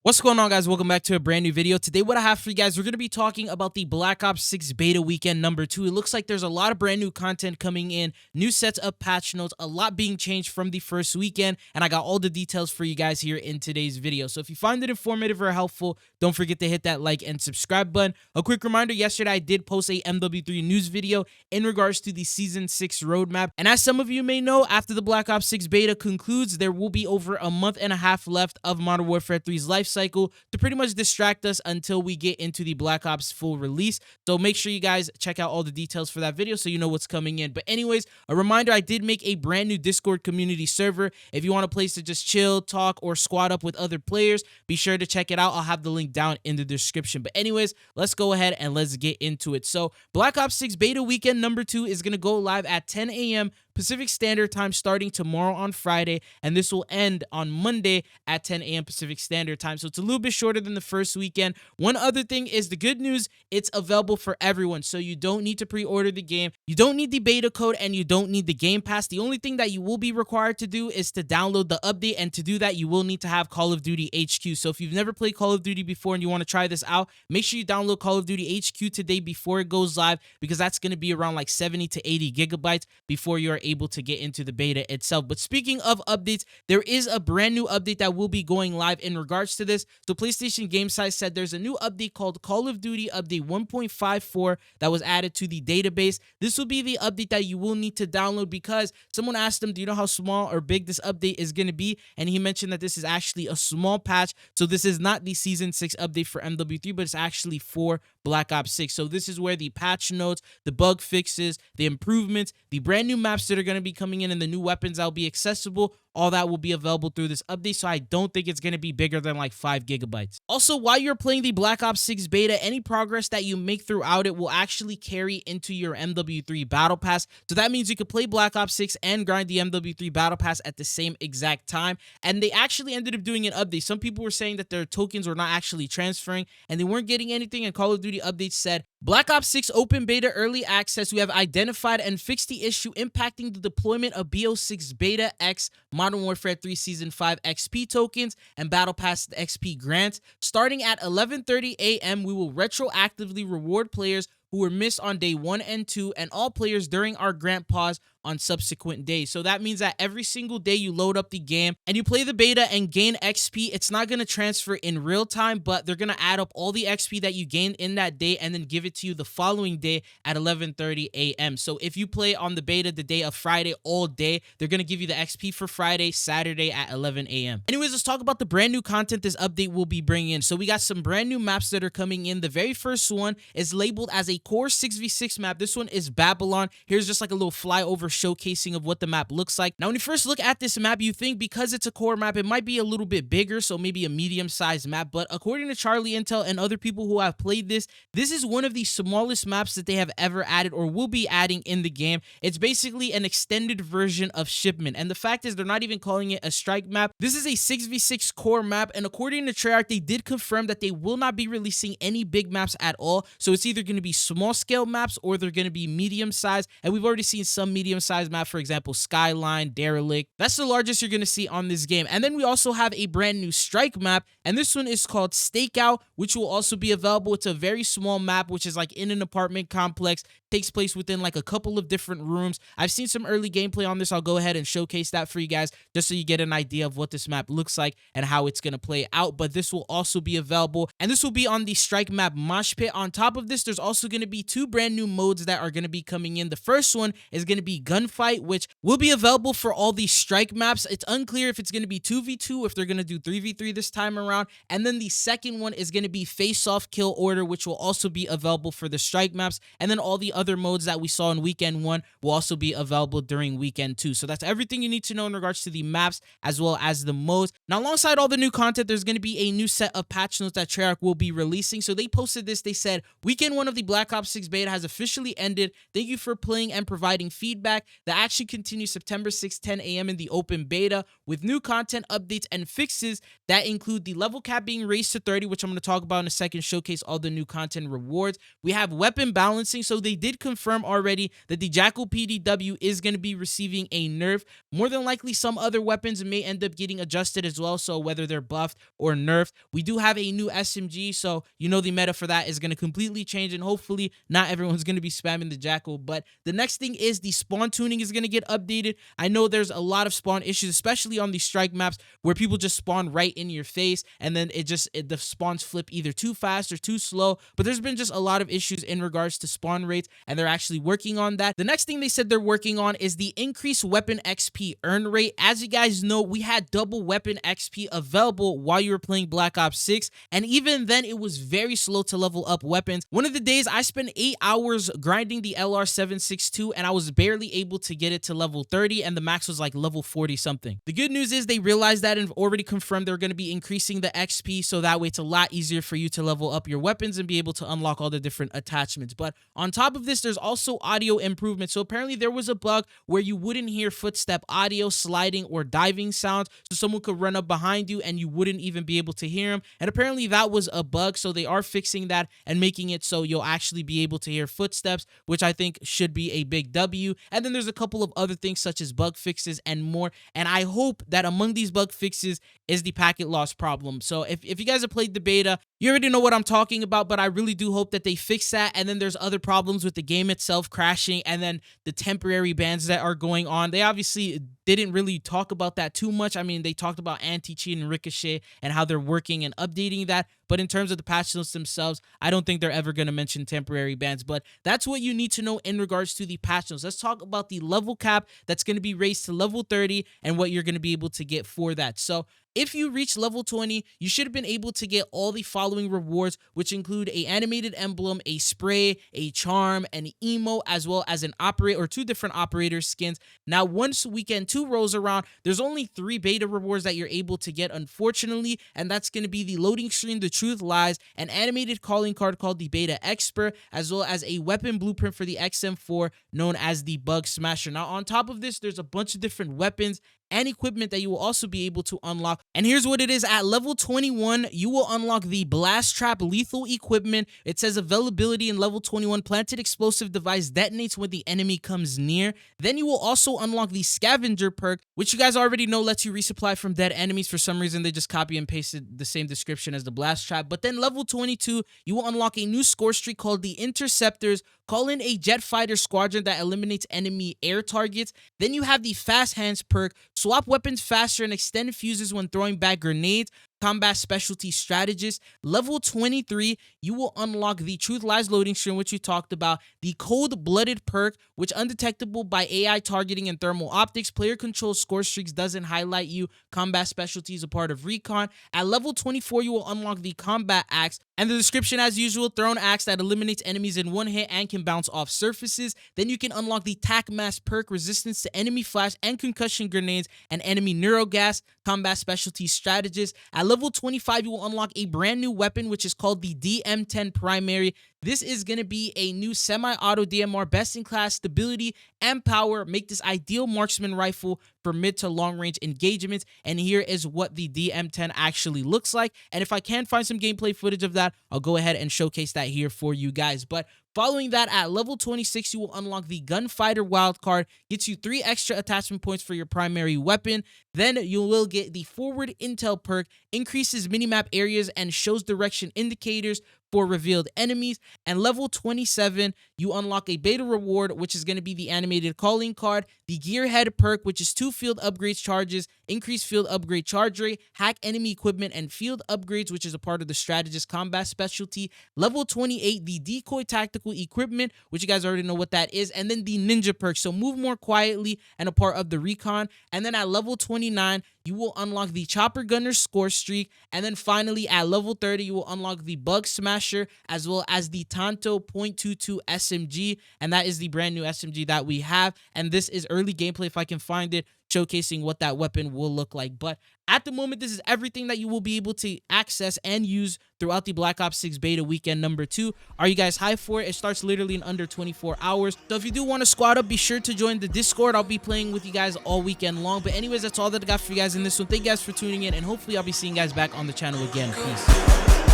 What's going on, guys? Welcome back to a brand new video. Today, what I have for you guys, we're going to be talking about the Black Ops 6 beta weekend number 2. It looks like there's a lot of brand new content coming in, new sets of patch notes, a lot being changed from the first weekend, and I got all the details for you guys here in today's video. So if you find it informative or helpful, don't forget to hit that like and subscribe button. A quick reminder, yesterday I did post a MW3 news video in regards to the Season 6 roadmap, and as some of you may know, after the Black Ops 6 beta concludes, there will be over a month and a half left of Modern Warfare 3's life cycle to pretty much distract us until we get into the Black Ops full release. So make sure you guys check out all the details for that video so you know what's coming in. But anyways, a reminder, I did make a brand new Discord community server. If you want a place to just chill, talk, or squad up with other players, be sure to check it out. I'll have the link down in the description. But anyways, let's go ahead and let's get into it. So Black Ops 6 beta weekend number 2 is going to go live at 10 a.m. Pacific Standard Time starting tomorrow on Friday, and this will end on Monday at 10 a.m. Pacific Standard Time. So it's a little bit shorter than the first weekend. One other thing is the good news, it's available for everyone, so you don't need to pre-order the game, you don't need the beta code, and you don't need the Game Pass. The only thing that you will be required to do is to download the update, and to do that, you will need to have Call of Duty HQ. So if you've never played Call of Duty before and you want to try this out, make sure you download Call of Duty HQ today before it goes live, because that's going to be around like 70 to 80 gigabytes before you're able to get into the beta itself. But speaking of updates, there is a brand new update that will be going live in regards to this. So PlayStation Game Site said there's a new update called Call of Duty Update 1.54 that was added to the database. This will be the update that you will need to download, because someone asked him, do you know how small or big this update is going to be? And he mentioned that this is actually a small patch. So this is not the Season 6 update for MW3, but it's actually for Black Ops 6. So this is where the patch notes, the bug fixes, the improvements, the brand new maps that are going to be coming in, and the new weapons that will be accessible, all that will be available through this update. So I don't think it's going to be bigger than like 5 gigabytes. Also, while you're playing the Black Ops 6 beta, any progress that you make throughout it will actually carry into your MW3 Battle Pass. So that means you could play Black Ops 6 and grind the MW3 Battle Pass at the same exact time. And they actually ended up doing an update. Some people were saying that their tokens were not actually transferring and they weren't getting anything, and Call of Duty updates said, Black Ops 6 Open Beta Early Access, we have identified and fixed the issue impacting the deployment of BO6 Beta X Modern Warfare 3 Season 5 XP tokens and Battle Pass XP grants. Starting at 11:30 a.m., we will retroactively reward players who were missed on day 1 and 2 and all players during our grant pause on subsequent days. So that means that every single day you load up the game and you play the beta and gain XP, it's not going to transfer in real time, but they're going to add up all the XP that you gained in that day and then give it to you the following day at 11:30 a.m. So if you play on the beta the day of Friday all day, they're going to give you the XP for Friday, Saturday at 11 a.m. Anyways, let's talk about the brand new content this update will be bringing in. So we got some brand new maps that are coming in. The very first one is labeled as a core 6v6 map. This one is Babylon. Here's just like a little flyover showcasing of what the map looks like. Now, when you first look at this map, you think because it's a core map, it might be a little bit bigger, so maybe a medium-sized map. But according to Charlie Intel and other people who have played this, this is one of the smallest maps that they have ever added or will be adding in the game. It's basically an extended version of Shipment. And the fact is, they're not even calling it a strike map. This is a 6v6 core map, and according to Treyarch, they did confirm that they will not be releasing any big maps at all. So it's either going to be small-scale maps or they're going to be medium-sized. And we've already seen some medium-sized maps, for example, Skyline, Derelict. That's the largest you're going to see on this game. And then we also have a brand new strike map, and this one is called Stakeout, which will also be available. It's a very small map, which is like in an apartment complex, takes place within like a couple of different rooms. I've seen some early gameplay on this. I'll go ahead and showcase that for you guys just so you get an idea of what this map looks like and how it's going to play out. But this will also be available, and this will be on the strike map Mosh Pit. On top of this, there's also going to be 2 brand new modes that are going to be coming in. The first one is going to be Gunfight, which will be available for all these strike maps. It's unclear if it's going to be 2v2, if they're going to do 3v3 this time around. And then the second one is going to be Face-Off Kill Order, which will also be available for the strike maps. And then all the other modes that we saw in Weekend 1 will also be available during Weekend 2. So that's everything you need to know in regards to the maps as well as the modes. Now, alongside all the new content, there's going to be a new set of patch notes that Treyarch will be releasing. So they posted this. They said, Weekend 1 of the Black Ops 6 beta has officially ended. Thank you for playing and providing feedback. pack that actually continues September 6, 10 a.m. in the open beta with new content, updates, and fixes that include the level cap being raised to 30, which I'm going to talk about in a second, showcase all the new content rewards. We have weapon balancing, so they did confirm already that the Jackal PDW is going to be receiving a nerf. More than likely, some other weapons may end up getting adjusted as well, so whether they're buffed or nerfed. We do have a new SMG, so you know the meta for that is going to completely change, and hopefully not everyone's going to be spamming the Jackal. But the next thing is the spawn tuning is going to get updated. I know there's a lot of spawn issues, especially on the strike maps where people just spawn right in your face, and then the spawns flip either too fast or too slow. But there's been just a lot of issues in regards to spawn rates, and they're actually working on that. The next thing they said they're working on is the increased weapon XP earn rate. As you guys know, we had double weapon XP available while you were playing Black Ops 6, and even then it was very slow to level up weapons. One of the days I spent 8 hours grinding the LR762, and I was barely able to get it to level 30, and the max was like level 40 something. The good news is they realized that and already confirmed they're going to be increasing the XP, so that way it's a lot easier for you to level up your weapons and be able to unlock all the different attachments. But on top of this, there's also audio improvement. So apparently there was a bug where you wouldn't hear footstep audio, sliding, or diving sounds, so someone could run up behind you and you wouldn't even be able to hear them. And apparently that was a bug, so they are fixing that and making it so you'll actually be able to hear footsteps, which I think should be a big W. And then there's a couple of other things such as bug fixes and more, and I hope that among these bug fixes is the packet loss problem. So if you guys have played the beta, you already know what I'm talking about, but I really do hope that they fix that. And then there's other problems with the game itself crashing, and then the temporary bans that are going on. They obviously didn't really talk about that too much. I mean, they talked about anti-cheat and ricochet and how they're working and updating that, but in terms of the patch notes themselves, I don't think they're ever going to mention temporary bans. But that's what you need to know in regards to the patch notes. Let's talk about the level cap that's going to be raised to level 30 and what you're going to be able to get for that. So if you reach level 20, you should have been able to get all the following rewards, which include a animated emblem, a spray, a charm, an emo, as well as an operator or 2 different operator skins. Now, once weekend 2 rolls around, there's only 3 beta rewards that you're able to get, unfortunately, and that's going to be the loading screen, the truth lies, an animated calling card called the Beta Expert, as well as a weapon blueprint for the XM4 known as the Bug Smasher. Now, on top of this, there's a bunch of different weapons and equipment that you will also be able to unlock. And here's what it is. At level 21, you will unlock the Blast Trap lethal equipment. It says availability in level 21. Planted explosive device detonates when the enemy comes near. Then you will also unlock the Scavenger perk, which you guys already know lets you resupply from dead enemies. For some reason, they just copy and pasted the same description as the Blast Trap. But then level 22, you will unlock a new score streak called the Interceptors. Call in a jet fighter squadron that eliminates enemy air targets. Then you have the Fast Hands perk. Swap weapons faster and extend fuses when throwing back grenades. Combat Specialty Strategist. Level 23, you will unlock the Truth Lies loading screen, which we talked about. The Cold-Blooded perk, which undetectable by AI targeting and thermal optics. Player control score streaks doesn't highlight you. Combat Specialty is a part of Recon. At level 24, you will unlock the Combat Axe. And the description, as usual, thrown axe that eliminates enemies in one hit and can bounce off surfaces. Then you can unlock the Tac Mask perk, resistance to enemy flash and concussion grenades and enemy neurogas. Combat Specialty Strategist. At level 25, you will unlock a brand new weapon, which is called the DM10 Primary. This is going to be a new semi-auto DMR, best-in-class stability and power, make this ideal marksman rifle for mid to long-range engagements. And here is what the DM10 actually looks like. And if I can find some gameplay footage of that, I'll go ahead and showcase that here for you guys. But following that, at level 26, you will unlock the Gunfighter wildcard, gets you 3 extra attachment points for your primary weapon. Then you will get the Forward Intel perk, increases minimap areas and shows direction indicators for revealed enemies. And level 27, you unlock a beta reward, which is going to be the animated calling card, the Gearhead perk, which is 2 field upgrades charges, increased field upgrade charge rate, hack enemy equipment, and field upgrades, which is a part of the Strategist Combat Specialty. Level 28, the Decoy Tactical Equipment, which you guys already know what that is, and then the Ninja perk, so move more quietly and a part of the Recon. And then at level 29, you will unlock the Chopper Gunner score streak. And then finally, at level 30, you will unlock the Bug Smasher, as well as the Tanto .22 SMG. And that is the brand new SMG that we have. And this is early gameplay. If I can find it, showcasing what that weapon will look like. But at the moment, this is everything that you will be able to access and use throughout the Black Ops 6 beta weekend number 2. Are you guys hyped for it? It starts literally in under 24 hours. So if you do want to squad up, be sure to join the Discord. I'll be playing with you guys all weekend long. But anyways, that's all that I got for you guys in this one. Thank you guys for tuning in, and hopefully I'll be seeing you guys back on the channel again. Peace.